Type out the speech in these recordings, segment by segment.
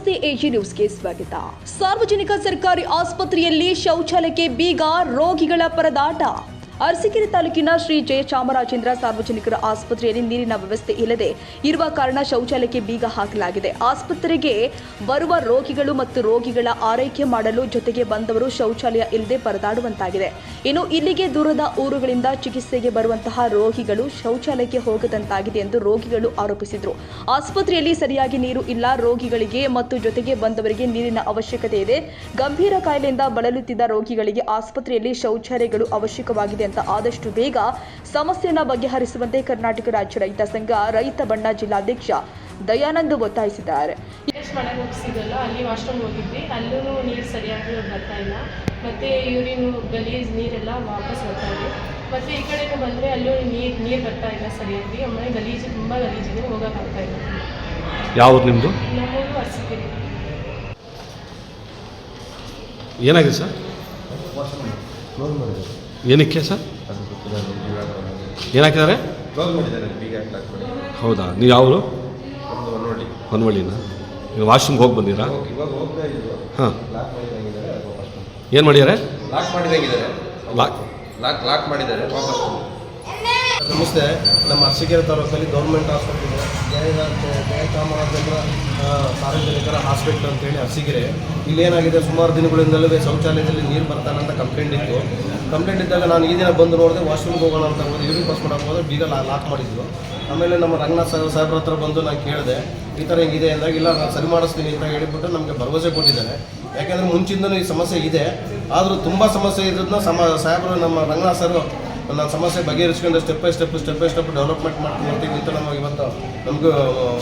ನಮಸ್ತೆ ಎಜಿ ನ್ಯೂಸ್ಗೆ ಸ್ವಾಗತ. ಸಾರ್ವಜನಿಕ ಸರ್ಕಾರಿ ಆಸ್ಪತ್ರೆಯಲ್ಲಿ ಶೌಚಾಲಯಕ್ಕೆ ಬೀಗ, ರೋಗಿಗಳ ಪರದಾಟ. ಅರಸೀಕೆರೆ ತಾಲೂಕಿನ ಶ್ರೀ ಜಯಚಾಮರಾಜೇಂದ್ರ ಸಾರ್ವಜನಿಕರ ಆಸ್ಪತ್ರೆಯಲ್ಲಿ ನೀರಿನ ವ್ಯವಸ್ಥೆ ಇಲ್ಲದೆ ಇರುವ ಕಾರಣ ಶೌಚಾಲಯಕ್ಕೆ ಬೀಗ ಹಾಕಲಾಗಿದೆ. ಆಸ್ಪತ್ರೆಗೆ ಬರುವ ರೋಗಿಗಳು ಮತ್ತು ರೋಗಿಗಳ ಆರೈಕೆ ಮಾಡಲು ಜೊತೆಗೆ ಬಂದವರು ಶೌಚಾಲಯ ಇಲ್ಲದೆ ಪರದಾಡುವಂತಾಗಿದೆ. ಇನ್ನು ಇಲ್ಲಿಗೆ ದೂರದ ಊರುಗಳಿಂದ ಚಿಕಿತ್ಸೆಗೆ ಬರುವಂತಹ ರೋಗಿಗಳು ಶೌಚಾಲಯಕ್ಕೆ ಹೋಗದಂತಾಗಿದೆ ಎಂದು ರೋಗಿಗಳು ಆರೋಪಿಸಿದರು. ಆಸ್ಪತ್ರೆಯಲ್ಲಿ ಸರಿಯಾಗಿ ನೀರು ಇಲ್ಲ, ರೋಗಿಗಳಿಗೆ ಮತ್ತು ಜೊತೆಗೆ ಬಂದವರಿಗೆ ನೀರಿನ ಅವಶ್ಯಕತೆ ಇದೆ. ಗಂಭೀರ ಕಾಯಿಲೆಯಿಂದ ಬಳಲುತ್ತಿದ್ದ ರೋಗಿಗಳಿಗೆ ಆಸ್ಪತ್ರೆಯಲ್ಲಿ ಶೌಚಾಲಯಗಳು ಅವಶ್ಯಕವಾಗಿದೆ ಅಂತ ಆದಷ್ಟು ಬೇಗ ಸಮಸ್ಯೆಯನ್ನು ಬಗೆಹರಿಸುವಂತೆ ಕರ್ನಾಟಕ ರಾಜ್ಯ ರೈತ ಸಂಘ ರೈತ ಬಣ್ಣ ಜಿಲ್ಲಾಧ್ಯಕ್ಷ ದಯಾನಂದ್ ಒತ್ತಾಯಿಸಿದ್ದಾರೆ. ಮಳೆ ಮುಗಿಸಿದಲ್ಲ, ಅಲ್ಲಿ ವಾಶ್ರೂಮ್ ಹೋಗಿದ್ವಿ, ಅಲ್ಲೂ ನೀರು ಸರಿಯಾಗಿ ಬರ್ತಾ ಇಲ್ಲ. ಮತ್ತು ಯೂರಿನ್ ಗಲೀಜ್ ನೀರೆಲ್ಲ ವಾಪಸ್ ಬರ್ತಾ ಇದೆ. ಮತ್ತು ಈ ಕಡೆಗೂ ಬಂದರೆ ಅಲ್ಲೂ ನೀರು ಬರ್ತಾ ಇಲ್ಲ ಸರಿಯಾಗಿ. ಆಮೇಲೆ ಗಲೀಜು ತುಂಬ ಗಲೀಜಿದೆ, ಹೋಗೋಕ್ಕಾಗ್ತಾ ಇಲ್ಲ. ಯಾವ ನಿಮ್ಮದು? ನಮ್ಮೂರು ಅರಸೀಕೆರೆ. ಏನಾಗಿದೆ ಸರ್? ಏನಕ್ಕೆ ಸರ್? ಏನಾಕಿದ್ದಾರೆ? ಹೌದಾ, ನೀವು ಯಾವರು? ಹೊನ್ನವಳ್ಳಿನ. ಈಗ ವಾಶ್ರೂಮ್ಗೆ ಹೋಗಿ ಬಂದಿರಾ? ಹಾಂ, ಏನು ಮಾಡಿದ್ದಾರೆ? ಲಾಕ್ ಮಾಡಿದ್ದಾರೆ. ನಮಸ್ತೆ. ನಮ್ಮ ಅರಸೀಕೆರೆ ತಾಲೂಕಲ್ಲಿ ಗೌರ್ಮೆಂಟ್ ಹಾಸ್ಪಿಟಲ್ ಇದೆ, ಜಯಚಾಮರಾಜೇಂದ್ರ ಸಾರ್ವಜನಿಕರ ಹಾಸ್ಪಿಟಲ್ ಅಂತೇಳಿ ಅರಸೀಕೆರೆ. ಇಲ್ಲೇನಾಗಿದೆ, ಸುಮಾರು ದಿನಗಳಿಂದಲೇ ಶೌಚಾಲಯದಲ್ಲಿ ನೀರು ಬರ್ತಾನೆ ಅಂತ ಕಂಪ್ಲೇಂಟ್ ಇದ್ದಾಗ ನಾನು ಈ ದಿನ ಬಂದು ನೋಡಿದೆ. ವಾಶ್ರೂಮ್ಗೆ ಹೋಗೋಣ ಅಂತ ಹೋದೆ, ಯೂರಿನ್ ಪಾಸ್ ಮಾಡೋಕೆ ಹೋದ್ರೆ ಬೀಗ ಲಾಕ್ ಮಾಡಿದ್ರು. ಆಮೇಲೆ ನಮ್ಮ ರಂಗನಾಥ್ ಸಾಹೇಬ್ರ ಹತ್ರ ಬಂದು ನಾನು ಕೇಳಿದೆ, ಈ ಥರ ಹಿಂಗಿದೆ ಅಂದಾಗ, ಇಲ್ಲ ನಾನು ಸರಿ ಮಾಡಿಸ್ತೀನಿ ಅಂತ ಹೇಳಿಬಿಟ್ಟು ನಮಗೆ ಭರವಸೆ ಕೊಟ್ಟಿದ್ದಾರೆ. ಯಾಕೆಂದರೆ ಮುಂಚಿಂದನೂ ಈ ಸಮಸ್ಯೆ ಇದೆ, ಆದರೂ ತುಂಬ ಸಮಸ್ಯೆ ಇರೋದನ್ನ ಸಾಹೇಬರು ನಮ್ಮ ರಂಗನಾಥ್ ಸರ್ ನಾನು ಸಮಸ್ಯೆ ಬಗೆಹರಿಸ್ಕೊಂಡು ಸ್ಟೆಪ್ ಬೈ ಸ್ಟೆಪ್ ಡೆವಲಪ್ಮೆಂಟ್ ಮಾಡ್ಕೊಂಡು ಬರ್ತೀವಿ ಅಂತ ನಮಗೆ ಇವತ್ತು ನಮಗೂ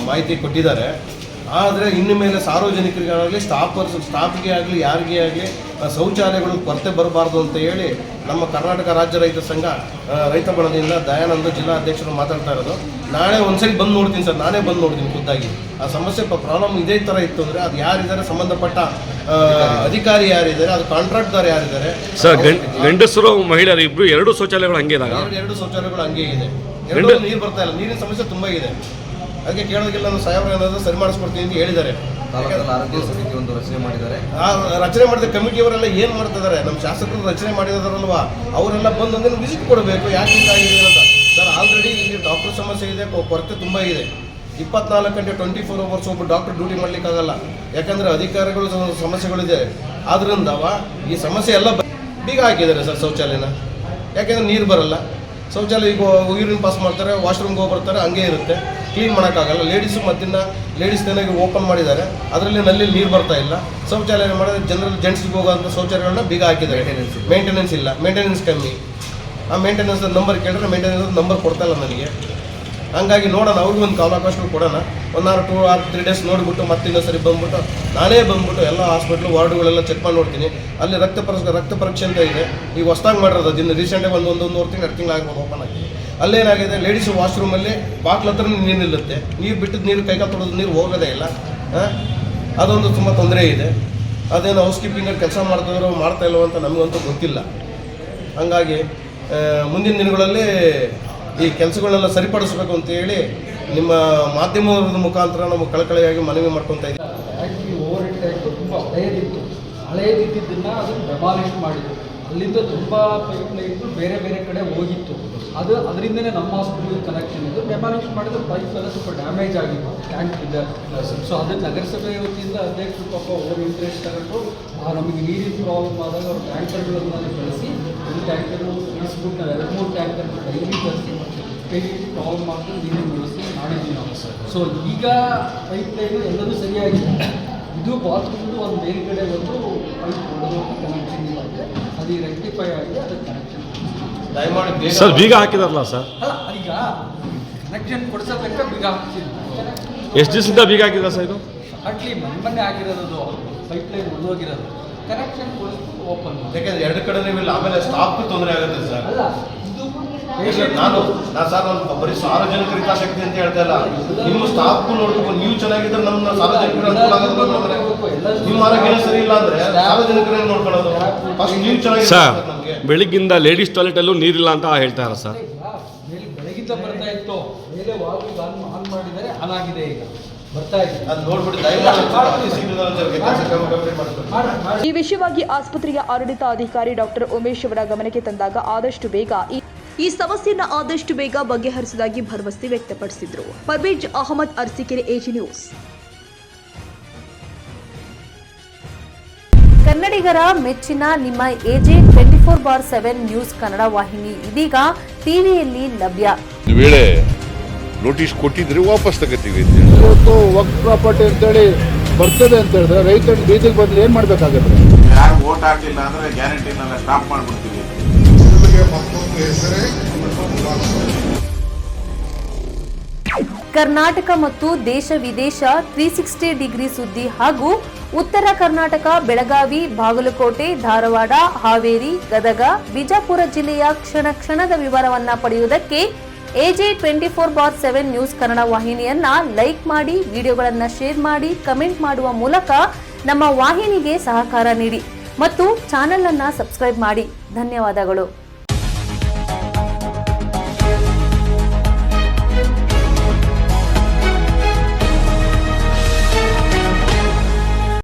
ಮಾಹಿತಿ ಕೊಟ್ಟಿದ್ದಾರೆ. ಆದರೆ ಇನ್ನು ಮೇಲೆ ಸಾರ್ವಜನಿಕರಿಗಾಗಲಿ ಸ್ಟಾಫ್ಗೆ ಆಗಲಿ ಯಾರಿಗೇ ಆಗಲಿ ಶೌಚಾಲಯಗಳು ಕೊರತೆ ಬರಬಾರ್ದು ಅಂತ ಹೇಳಿ ನಮ್ಮ ಕರ್ನಾಟಕ ರಾಜ್ಯ ರೈತ ಸಂಘ ರೈತ ಬಣದಿಂದ ದಯಾನಂದ ಜಿಲ್ಲಾ ಅಧ್ಯಕ್ಷರು ಮಾತಾಡ್ತಾ ಇರೋದು. ನಾಳೆ ಒಂದ್ಸರಿ ಬಂದು ನೋಡ್ತೀನಿ ಸರ್, ನಾನೇ ಬಂದು ನೋಡ್ತೀನಿ ಖುದ್ದಾಗಿ. ಆ ಸಮಸ್ಯೆ ಪ್ರಾಬ್ಲಮ್ ಇದೇ ಥರ ಇತ್ತು ಅಂದರೆ ಅದು ಯಾರಿದ್ದಾರೆ, ಸಂಬಂಧಪಟ್ಟ ಅಧಿಕಾರಿ ಯಾರಿದ್ದಾರೆ, ಅದು ಕಾಂಟ್ರಾಕ್ಟ್ದಾರ್ ಯಾರಿದ್ದಾರೆ ಸರ್? ಗಂಡಸರು ಮಹಿಳೆಯರು ಇಬ್ಬರು ಎರಡು ಶೌಚಾಲಯಗಳು ಹಂಗೆ ಇದಾಗ? ಎರಡು ಶೌಚಾಲಯಗಳು ಹಂಗೆ ಇದೆ. ಎರಡು ನೀರು ಬರ್ತಾ ಇಲ್ಲ, ನೀರಿನ ಸಮಸ್ಯೆ ತುಂಬ ಇದೆ. ಅದಕ್ಕೆ ಕೇಳೋದಕ್ಕೆಲ್ಲ ನಾನು ಸಾಹೇಬ್ರು ಏನಾದರೂ ಸರಿ ಮಾಡಿಸ್ಕೊಡ್ತೀನಿ ಅಂತ ಹೇಳಿದ್ದಾರೆ. ಆರೋಗ್ಯ ಸಮಿತಿ ಒಂದು ರಚನೆ ಮಾಡಿದ್ದಾರೆ. ಆ ರಚನೆ ಮಾಡಿದ ಕಮಿಟಿಯವರೆಲ್ಲ ಏನು ಮಾಡ್ತಿದ್ದಾರೆ, ನಮ್ಮ ಶಾಸಕರು ರಚನೆ ಮಾಡಿದಾರಲ್ವಾ, ಅವರೆಲ್ಲ ಬಂದು ಒಂದು ವಿಸಿಟ್ ಕೊಡಬೇಕು, ಯಾಕೆ ಹಿಂಗಾಗಿದೆ ಅಂತ. ಸರ್, ಆಲ್ರೆಡಿ ಇಲ್ಲಿ ಡಾಕ್ಟರ್ ಸಮಸ್ಯೆ ಇದೆ, ಕೊರತೆ ತುಂಬ ಇದೆ. 24 ಗಂಟೆ 24 ಅವರ್ಸ್ ಒಬ್ಬ ಡಾಕ್ಟರ್ ಡ್ಯೂಟಿ ಮಾಡಲಿಕ್ಕಾಗಲ್ಲ, ಯಾಕಂದರೆ ಅಧಿಕಾರಿಗಳು ಸಮಸ್ಯೆಗಳಿದೆ. ಆದ್ದರಿಂದ ಈ ಸಮಸ್ಯೆ ಎಲ್ಲ ಬೀಗ ಹಾಕಿದ್ದಾರೆ ಸರ್ ಶೌಚಾಲಯನ. ಯಾಕೆಂದರೆ ನೀರು ಬರಲ್ಲ, ಶೌಚಾಲಯ ಈಗ ಯೂರಿನ್ ಪಾಸ್ ಮಾಡ್ತಾರೆ, ವಾಶ್ರೂಮ್ಗೆ ಹೋಗಿ ಬರ್ತಾರೆ, ಹಂಗೆ ಇರುತ್ತೆ, ಕ್ಲೀನ್ ಮಾಡೋಕ್ಕಾಗಲ್ಲ. ಲೇಡೀಸ್ ಚೆನ್ನಾಗಿ ಓಪನ್ ಮಾಡಿದ್ದಾರೆ, ಅದರಲ್ಲಿ ನಲ್ಲಿ ನೀರು ಬರ್ತಾ ಇಲ್ಲ. ಶೌಚಾಲಯ ಮಾಡಿದ್ರೆ ಜೆಂಟ್ಸ್ಗೆ ಹೋಗೋಂಥ ಶೌಚಾಲಯಗಳನ್ನ ಬೀಗ ಹಾಕಿದ್ದಾರೆ. ಮೇಂಟೆನೆನ್ಸ್ ಇಲ್ಲ, ಮೇಂಟೆನೆನ್ಸ್ ಕಮ್ಮಿ. ಆ ಮೇಂಟೆನೆನ್ಸ್ ನಂಬರ್ ಕೇಳಿದ್ರೆ ಮೇಂಟೆನೆನ್ಸ್ ನಂಬರ್ ಕೊಡ್ತಾಯಿಲ್ಲ ನನಗೆ. ಹಂಗಾಗಿ ನೋಡೋಣ, ಅವ್ರಿಗೆ ಒಂದು ಕಾಲಾವಕಾಶ ಕೊಡೋಣ. 1 or 2 or 3 days ನೋಡಿಬಿಟ್ಟು ಮತ್ತೆ ಇನ್ನೊಂದು ಸರಿ ನಾನೇ ಬಂದ್ಬಿಟ್ಟು ಎಲ್ಲ ಹಾಸ್ಪಿಟ್ಲು ವಾರ್ಡುಗಳೆಲ್ಲ ಚೆಕ್ ಮಾಡಿ ನೋಡ್ತೀನಿ. ಅಲ್ಲಿ ರಕ್ತ ಪರೀಕ್ಷೆ ಅಂತ ಇದೆ, ಈಗ ಹೊಸ್ದಾಗಿ ಮಾಡಿರೋದು. ಅದನ್ನು ರೀಸೆಂಟಾಗಿ ಒಂದೂವರೆ ತಿಂಗಳು 2 ತಿಂಗಳು ಆಗ್ಬೋದು ಓಪನ್ ಆಗಿದೆ. ಅಲ್ಲೇನಾಗಿದೆ, ಲೇಡೀಸ್ ವಾಶ್ರೂಮಲ್ಲಿ ಬಾಕ್ಲ ಹತ್ರ ನೀರು ನಿಲ್ಲುತ್ತೆ, ನೀರು ಬಿಟ್ಟಿದ್ದು ನೀರು ಕೈಕಾಲು ತೊಳೆದು ನೀರು ಹೋಗೋದೇ ಇಲ್ಲ. ಅದೊಂದು ತುಂಬ ತೊಂದರೆ ಇದೆ. ಅದೇನು ಹೌಸ್ ಕೀಪಿಂಗಲ್ಲಿ ಕೆಲಸ ಮಾಡ್ತಾ ಇಲ್ಲವೋ ಅಂತ ನಮಗಂತೂ ಗೊತ್ತಿಲ್ಲ. ಹಂಗಾಗಿ ಮುಂದಿನ ದಿನಗಳಲ್ಲಿ ಈ ಕೆಲಸಗಳನ್ನೆಲ್ಲ ಸರಿಪಡಿಸಬೇಕು ಅಂತ ಹೇಳಿ ನಿಮ್ಮ ಮಾಧ್ಯಮದ ಮುಖಾಂತರ ನಾವು ಕಳಕಳಿಯಾಗಿ ಮನವಿ ಮಾಡ್ಕೊತಾ ಇದ್ದೀವಿ. ಆ್ಯಕ್ಚುಲಿ ಓವರ್ ಟ್ಯಾಂಕ್ ತುಂಬ ಹಳೆಯದಿದ್ದನ್ನು ಅದನ್ನು ಡೆಮಾಲಿಷ್ ಮಾಡಿದ್ರು. ಅಲ್ಲಿಂದ ತುಂಬ ಪೈಪ್ ಲೈನ್ಗಳು ಬೇರೆ ಕಡೆ ಹೋಗಿತ್ತು. ಅದರಿಂದನೇ ನಮ್ಮ ಹಾಸ್ಪಿಟಲ್ ಕನೆಕ್ಷನ್ ಇದು. ಡೆಮಾಲಿಷ್ ಮಾಡಿದ್ರೆ ಪೈಪ್ ಎಲ್ಲ ಸ್ವಲ್ಪ ಡ್ಯಾಮೇಜ್ ಆಗಿತ್ತು, ಟ್ಯಾಂಕ್ ಇದೆ. ಸೊ ಅದನ್ನು ನಗರಸಭೆ ವತಿಯಿಂದ ಅಧ್ಯಕ್ಷರು ಪಾಪ ಓವರ್ ಇಂಟ್ರೆಸ್ಟ್ ತಗೊಂಡು ನಮಗೆ ನೀರಿನ ಪ್ರಾಬ್ಲಮ್ ಆದಾಗ ಅವರು ಟ್ಯಾಂಕರ್ಗಳನ್ನು ಕಳಿಸಿ ಒಂದು ಟ್ಯಾಂಕರು ಇಳಿಸ್ಬಿಟ್ಟು ನಾವು 2-3 ಟ್ಯಾಂಕರ್ಗಳು ಡೈಲಿ ಕಳಿಸಿ ಕೈಗೆ ಪ್ರಾಬ್ಲಮ್ ಮಾಡಿ ನೀರಿನ ವ್ಯವಸ್ಥೆ ಮಾಡಿದ್ವಿ ನಾವು ಸರ್. ಸೊ ಈಗ ಪೈಪ್ ಲೈನು ಎಲ್ಲರೂ ಸರಿಯಾಗಿದೆ. ಇದು ಬಾತ್ರೂಮ್ದು ಒಂದು ಮೇಲ್ಗಡೆ ಒಂದು ಪೈಪ್ ಹೊಡೆದು ಕನೆಕ್ಷನ್ ಇದೆ, ಅದು ರೆಕ್ಟಿಫೈ ಆಗಿ ಅದಕ್ಕೆ ಕನೆಕ್ಷನ್ ದಯಮಾಡಿ ಸರ್ ಬೀಗ ಹಾಕಿದಾರಲ್ಲ ಸರ್? ಅಲ್ಲ, ಈಗ ಕನೆಕ್ಷನ್ ಕೊಡಿಸೋದಕ್ಕೆ ಬೀಗ ಹಾಕ್ತಿದ್ವಿ. ಎಷ್ಟು ದಿವಸದಿಂದ ಬೀಗ ಹಾಕಿದ್ದಾರೆ ಸರ್? ಇದು ಅಟ್ಲಿ ಮೊನ್ನೆ ಆಗಿರೋದು, ಪೈಪ್ ಲೈನ್ ಹೊಡೆದೋಗಿರೋದು. ಕನೆಕ್ಷನ್ ಕೊಡಿಸ್ಬಿಟ್ಟು ಓಪನ್, ಯಾಕೆಂದರೆ 2 ಕಡೆ ನೀವು ಇಲ್ಲ, ಆಮೇಲೆ ಸ್ಟಾಫ್ಗೂ ತೊಂದರೆ ಆಗುತ್ತೆ ಸರ್. ಅಲ್ಲ ಇದು ನಾನು ಸರ್ ಬರೀ ಸಾರ್ವಜನಿಕರ ಹಿತಾಸಕ್ತಿ ಅಂತ ಹೇಳ್ತಾ ಇಲ್ಲ, ನಿಮ್ಮ ಸ್ಟಾಫ್ಗೂ ನೋಡ್ಬೇಕು. ನೀವು ಚೆನ್ನಾಗಿದ್ರೆ ನಮ್ಮ ಸಾರ್ವಜನಿಕರ ನಿಮ್ಮ ಆರೋಗ್ಯ ಸರಿ ಇಲ್ಲ ಅಂದರೆ ಸಾರ್ವಜನಿಕರೇ ನೋಡ್ಕೊಳ್ಳೋದು. ಫಸ್ಟ್ ನೀವು ಚೆನ್ನಾಗಿ ಸರ್, ಬೆಳಿಗ್ಗಿಂದ ಲೇಡೀಸ್ ಟಾಯ್ಲೆಟಲ್ಲೂ ನೀರಿಲ್ಲ ಅಂತ ಹೇಳ್ತಾರೆ ಸರ್. ಬೆಳಗಿಂದ ಬರ್ತಾ ಇತ್ತು, ಮೇಲೆ ವಾಲ್ವ್ ಆನ್ ಮಾಡಿದರೆ ಆನ್ ಆಗಿದೆ. ಈಗ ಬರ್ತಾ ಇದೆ. ಅದು ನೋಡ್ಬಿಟ್ಟು ದಯಮಾಡಿ ಶೀಘ್ರದಲ್ಲಿ ಕೆಲಸ ಕಂಪ್ಲೀಟ್ ಮಾಡ್ತಾರೆ. ಮಾಡಿ ಈ ವಿಷಯವಾಗಿ ಆಸ್ಪತ್ರೆಯ ಆಡಳಿತಾಧಿಕಾರಿ ಡಾಕ್ಟರ್ ಉಮೇಶ್ ಅವರ ಗಮನಕ್ಕೆ ತಂದಾಗ ಆದಷ್ಟು ಬೇಗ ಈ ಸಮಸ್ಯೆಯನ್ನು ಆದಷ್ಟು ಬೇಗ ಬಗೆಹರಿಸುವುದಾಗಿ ಭರವಸೆ ವ್ಯಕ್ತಪಡಿಸಿದರು. ಪರ್ವೇಜ್ ಅಹಮದ್, ಅರಸೀಕೆರೆ, ಎಜಿ ನ್ಯೂಸ್. ಕನ್ನಡಿಗರ ಮೆಚ್ಚಿನ ನಿಮ್ಮ ಎಜೆ 24/7 ನ್ಯೂಸ್ ಕನ್ನಡ ವಾಹಿನಿ ಇದೀಗ ಟಿವಿಯಲ್ಲಿ ಲಭ್ಯ. ಒಂದು ವೇಳೆ ನೋಟಿಸ್ ಕೊಟ್ಟಿದ್ರೆ ವಾಪಸ್ ತಗೋತೀವಿ. ಇವತ್ತು ವಕ್ಫ್ ಪ್ರಾಪರ್ಟಿ ಅಂತೇಳಿ ಬರ್ತದೆ ಅಂತ ಹೇಳಿದ್ರೆ ರೈತರು ಬೀದಿಗೆ ಬದಲು ಏನು ಮಾಡಬೇಕಾಗುತ್ತೆ? ಯಾರು ವೋಟ್ ಹಾಕಿಲ್ಲ ಅಂದ್ರೆ ಗ್ಯಾರಂಟಿನೆಲ್ಲ ಸ್ಟಾಪ್ ಮಾಡ್ಬಿಡ್ತೀವಿ. ಕರ್ನಾಟಕ ಮತ್ತು ದೇಶ ವಿದೇಶ 360 ಡಿಗ್ರಿ ಸುದ್ದಿ ಹಾಗೂ ಉತ್ತರ ಕರ್ನಾಟಕ, ಬೆಳಗಾವಿ, ಬಾಗಲಕೋಟೆ, ಧಾರವಾಡ, ಹಾವೇರಿ, ಗದಗ, ಬಿಜಾಪುರ ಜಿಲ್ಲೆಯ ಕ್ಷಣ ಕ್ಷಣದ ವಿವರವನ್ನ ಪಡೆಯುವುದಕ್ಕೆ ಎಜೆ 24/7 ನ್ಯೂಸ್ ಕನ್ನಡ ವಾಹಿನಿಯನ್ನ ಲೈಕ್ ಮಾಡಿ, ವಿಡಿಯೋಗಳನ್ನು ಶೇರ್ ಮಾಡಿ, ಕಮೆಂಟ್ ಮಾಡುವ ಮೂಲಕ ನಮ್ಮ ವಾಹಿನಿಗೆ ಸಹಕಾರ ನೀಡಿ ಮತ್ತು ಚಾನೆಲ್ ಅನ್ನ ಸಬ್ಸ್ಕ್ರೈಬ್ ಮಾಡಿ. ಧನ್ಯವಾದಗಳು.